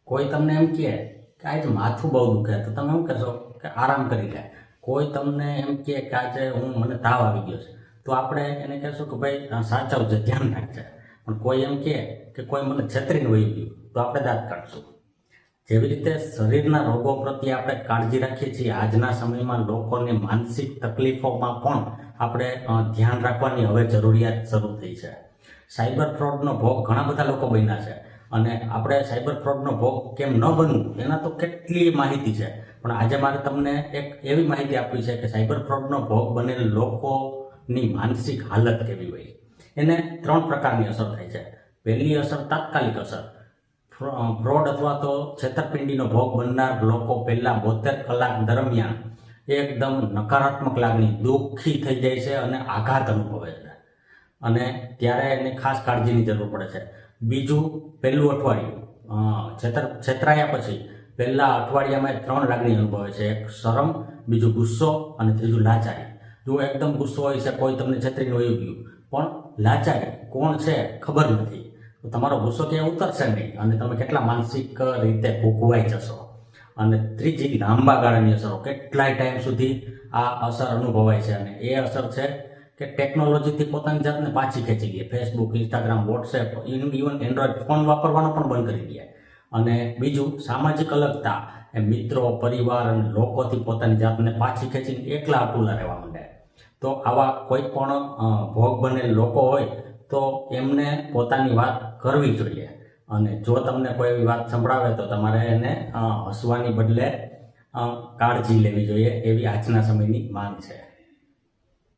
કોઈ તમને એમ કહે કે આજે માથું બહુ દુખે તો તમે શું કહેશો કે આરામ કરી લે. કોઈ તમને એમ કહે કે આજે મને તાવ આવી ગયો છે તો આપણે એને કહેશું કે ભાઈ સાચવજે, ધ્યાન રાખજે. પણ કોઈ એમ કહે કે કોઈ મને છેતરીને વહી ગયું તો આપણે દાંત કાઢશું. જેવી રીતે શરીરના રોગો પ્રત્યે આપણે કાળજી રાખીએ છીએ, આજના સમયમાં લોકોની માનસિક તકલીફોમાં પણ આપણે ધ્યાન રાખવાની હવે જરૂરિયાત શરૂ થઈ છે. સાયબર ફ્રોડનો ભોગ ઘણા બધા લોકો બન્યા છે અને આપણે સાયબર ફ્રોડનો ભોગ કેમ ન બનવું એના તો કેટલી માહિતી છે. પણ આજે મારે તમને એક એવી માહિતી આપવી છે કે સાયબર ફ્રોડનો ભોગ બનેલ લોકોની માનસિક હાલત કેવી હોય. એને 3 પ્રકારની અસર થાય છે. પહેલી અસર તાત્કાલિક અસર. ફ્રોડ અથવા તો છેતરપિંડીનો ભોગ બનનાર લોકો પહેલા 72 કલાક દરમિયાન એકદમ નકારાત્મક લાગણી, દુઃખી થઈ જાય છે અને આઘાત અનુભવે છે અને ત્યારે એને ખાસ કાળજીની જરૂર પડે છે. બીજું, પહેલું અઠવાડિયું છેતરાયા પછી પહેલા અઠવાડિયામાં 3 લાગણી અનુભવે છે. એક શરમ, બીજું ગુસ્સો અને ત્રીજું લાચારી. જો એકદમ ગુસ્સો હોય છે, કોઈ તમને છેતરીને વયું ગયું, પણ લાચારી કોણ છે ખબર નથી, તો તમારો ગુસ્સો ક્યાંય ઉતરશે નહીં અને તમે કેટલા માનસિક રીતે ભૂખવાઈ જશો. અને ત્રીજી, લાંબા ગાળાની અસરો. કેટલાય ટાઈમ સુધી આ અસર અનુભવાય છે અને એ અસર છે કે ટેકનોલોજીથી પોતાની જાતને પાછી ખેંચી લે. Facebook, Instagram, WhatsApp, even Android phone વાપરવાનો પણ બંધ કરી દે. અને બીજું, સામાજિક અલગતા. એ મિત્રો, પરિવાર અને લોકોથી પોતાની જાતને પાછી ખેંચીને એકલા અટુલા રહેવા માંડે. તો આવા કોઈ પણ ભોગ બનેલ લોકો હોય તો એમને પોતાની વાત કરવી જોઈએ. અને જો તમને કોઈ એવી વાત સંભળાવે તો તમારે એને હસવાની બદલે કાળજી લેવી જોઈએ, એવી આજના સમયની માંગ છે.